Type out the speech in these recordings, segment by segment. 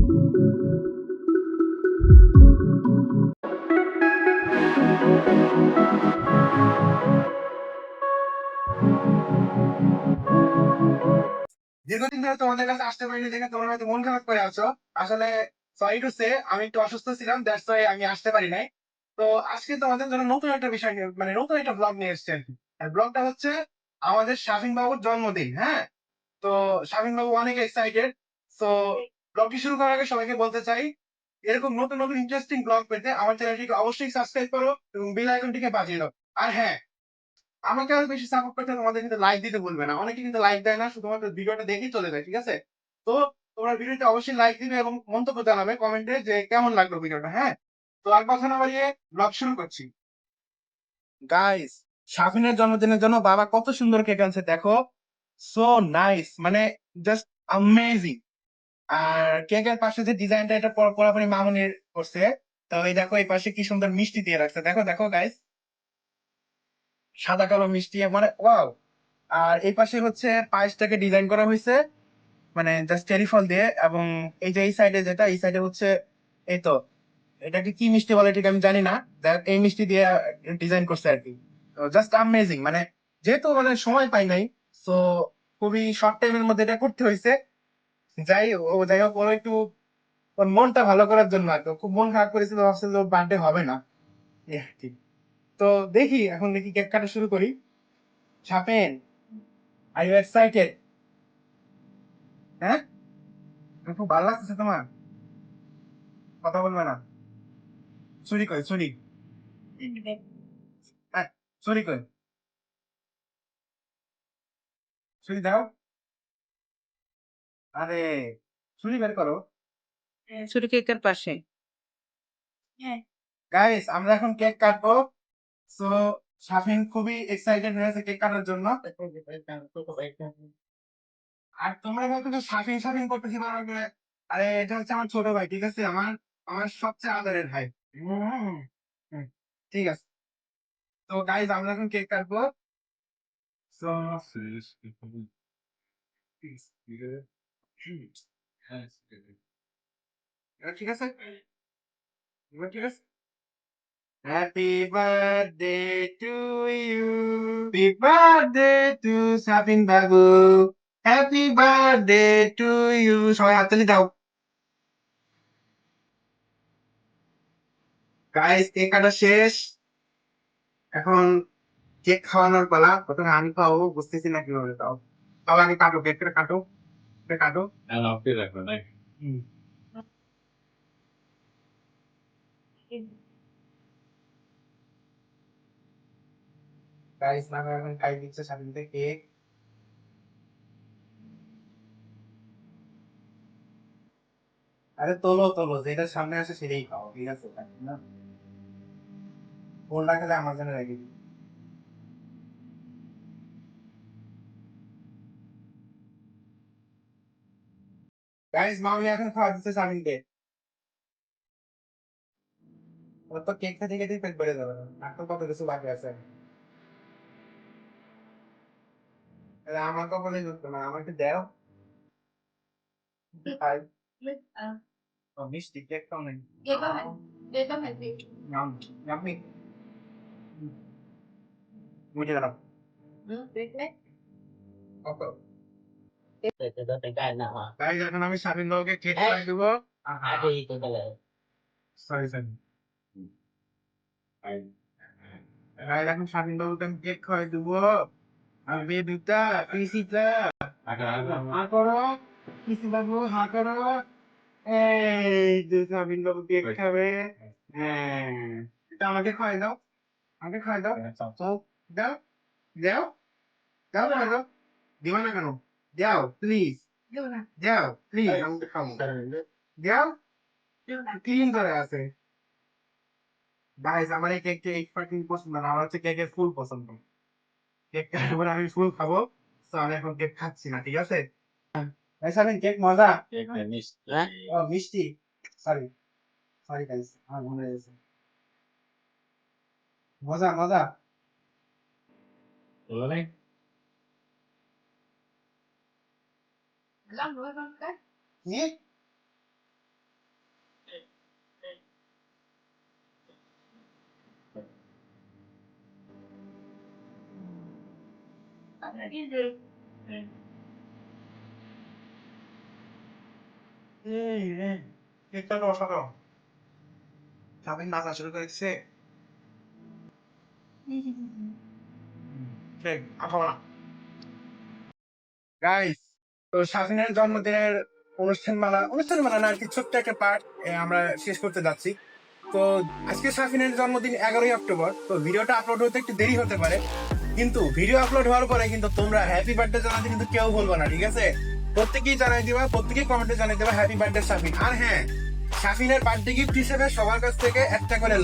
দীর্ঘদিন ধরে তোমাদের কাছে আসতে পারিনি দেখে তোমরা হয়তো মন খারাপ করে আছো। আসলে সরি টু সে, আমি একটু অসুস্থ ছিলাম, দ্যাটস ওয়াই আমি আসতে পারি নাই। তো আজকে তোমাদের জন্য নতুন একটা বিষয় নিয়ে, মানে নতুন একটা ব্লগ নিয়ে এসেছেন। আর ব্লগটা হচ্ছে আমাদের শাফিন বাবুর জন্মদিন। হ্যাঁ, তো শাফিন বাবু অনেক এক্সাইটেড। তো ব্লগটি শুরু করার আগে সবাইকে বলতে চাই, এরকম নতুন নতুন ইন্টারেস্টিং ব্লগ পেতে আমার চ্যানেলটিকে অবশ্যই সাবস্ক্রাইব করো এবং বেল আইকনটিকে বাজিয়ে দাও। আর হ্যাঁ, আমাকে আরো বেশি সাপোর্ট করতে তোমাদের কিন্তু লাইক দিতে ভুলবে না। অনেকে কিন্তু লাইক দেয় না, শুধুমাত্র ভিডিওটা দেখেই চলে যায়। ঠিক আছে, তো তোমরা ভিডিওটা অবশ্যই লাইক দিবে এবং মন্তব্য জানাবে কমেন্টে যে কেমন লাগলো ভিডিওটা। হ্যাঁ, তো আর কথা না বাড়িয়ে ব্লগ শুরু করছি। গাইস, শাফিনের জন্মদিনের জন্য বাবা কত সুন্দর কেক আনছে দেখো। সো নাইস, মানে জাস্ট অ্যামেজিং। আর কেকের পাশে যে ডিজাইনটা, এটা পুরোপুরি মামুনির করছে। তো এই দেখো, এই পাশে কি সুন্দর মিষ্টি দিয়ে রাখছে, দেখো দেখো গাইস, সাদা কালো মিষ্টি, মানে ওয়াও। আর এই পাশে হচ্ছে পায়েসটাকে ডিজাইন করা হয়েছে, মানে জাস্ট চেরি ফল দিয়ে। এবং এই যে এই সাইডে যেটা, এই সাইডে হচ্ছে, এই তো, এটাকে কি মিষ্টি বলে ঠিক আমি জানি না, এই মিষ্টি দিয়ে ডিজাইন করছে আর কি। জাস্ট অ্যামেজিং, মানে যেহেতু মানে সময় পাই নাই, তো খুবই শর্ট টাইমের মধ্যে এটা করতে হয়েছে। যাই হোক, ওর একটু ওর মনটা ভালো করার জন্য আর কি। ও খুব মন খারাপ করেছিল, ভাবছিল বার্থডে হবে না, এই আর কি। তো দেখি, এখন দেখি কেক কাটা শুরু করি। ছাপেন, আর ইউ এক্সাইটেড? হ্যাঁ, খুব ভালো লাগছে তোমার? কথা বলবে না? ছুরি কই, ছুরি? হ্যাঁ, ছুরি কই? ছুরি দাও। আরে, ছুরি বের করো। ছুরি কেকের পাশে। গাইস, আমরা এখন কেক কাটবো। সো শাফিন খুবই এক্সাইটেড হয়েছে কেক কাটার জন্য। আর তোমরা বলতো শাফিন শাফিন করতেছি বারবার করে। আরে, এটা হচ্ছে আমার ছোট ভাই, ঠিক আছে? আমার আমার সবচেয়ে আদরের ভাই। হুম, হুম, ঠিক আছে। তো গাইস, আমরা এখন কেক কাটবো। সো ঠিক আছে, এবার ঠিক আছে। Happy birthday to you, happy birthday to Sabin বাবু, হ্যাপি বার্থডে টু ইউ। সবাই হাততালি দাও। গাইস, কেক কাটা শেষ। এখন কেক খাওয়ানোর পালা। প্রথমে আমি খাওয়াবো, বুঝতেছি না কিভাবে খাও। তাও আগে কাটো, কেকটা কাটো, কেকটা কাটো। হুম। গাইস, নামে এখন খাই দিচ্ছে স্বাধীনতে কেক। আরে তোলো তোলো, যেটা সামনে আসে সেটাই খাও, ঠিক আছে? না, ফোন রাখলে আমার জন্য রেখে দিই। গাইস, মামি এখন খাওয়া দিচ্ছে স্বাধীনকে। ওর তো কেক খেতে খেতেই পেট ভরে যাবে, আর তো কত কিছু বাকি আছে। তাহলে আমার কপালে জুটতো না, আমাকে দাও। খাই। ও, মিষ্টি কেক খাও নাই? Yum, yummy. মুঝে দাও। কত? গাইস, এখন আমি স্বাধীন বাবুকে কেক খাই দেবো। Sorry sorry. গাইস, এখন স্বাধীন বাবুকে আমি কেক খাওয়াই দেবো। আর বেবিটা, পিসিটা, হা করো। পিসি বাবু, হা করো। এই যে স্বাধীন বাবু কেক খাবে। হ্যাঁ, এটা আমাকে খাওয়াই দাও, আমাকে খাওয়াই দাও। তো দাও, দাও, দাও, দাও। দিবা না কেন? দাও প্লিজ, দাও প্লিজ, আমাকে খাবো। দাও, ক্লিন করে আছে। গাইস, আমার এই কেকটা এই ফাকিং পছন্দ না, আমার হচ্ছে কেকের ফুল পছন্দ। কেক কাটার পরে আমি ফুল খাবো। তো আমি এখন কেক খাচ্ছি না, ঠিক আছে? এই সাবিন, কেক মজা? ও, মিষ্টি। সরি, সরি গাইস, আমার মনে হয়েছে। মজা মজা। কি? কেকটা তো অসাধারণ। সাবিন নাচা শুরু করেছে। ঠিক, আর খাবো না। গাইস, তো শাফিনের জন্মদিনের অনুষ্ঠান মালা না আর কি, ছোট্ট একটা পার্ট আমরা শেষ করতে যাচ্ছি। তো আজকে শাফিনের জন্মদিন 11ই অক্টোবর। তো ভিডিওটা আপলোড হতে একটু দেরি হতে পারে, কিন্তু ভিডিও আপলোড হওয়ার পরে কিন্তু তোমরা হ্যাপি বার্থডে জানাতে কিন্তু কেউ বলবো না, ঠিক আছে? প্রত্যেকেই জানাই দিবা, প্রত্যেকেই কমেন্টে জানাই দিবা হ্যাপি বার্থডে শাফিন। আর হ্যাঁ, শাফিনের বার্থডে গিফট হিসেবে সবার কাছ থেকে একটা করে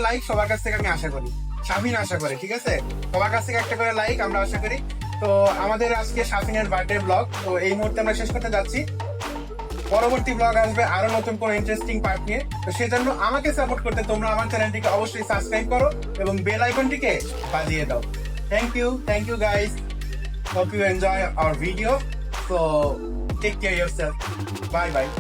লাইক সবার কাছ থেকে আমি আশা করি, শাফিন আশা করে, ঠিক আছে? সবার কাছ থেকে একটা করে লাইক আমরা আশা করি। তো আমাদের আজকে শাফিনের বার্থডে ব্লগ তো এই মুহূর্তে আমরা শেষ করতে যাচ্ছি। পরবর্তী ব্লগ আসবে আরো নতুন কোনো ইন্টারেস্টিং পার্ট নিয়ে। তো সেজন্য আমাকে সাপোর্ট করতে তোমরা আমার চ্যানেলটিকে অবশ্যই সাবস্ক্রাইব করো এবং বেল আইকনটিকে বাজিয়ে দাও। Thank you guys, hope you enjoy our video, so take care yourself, bye bye.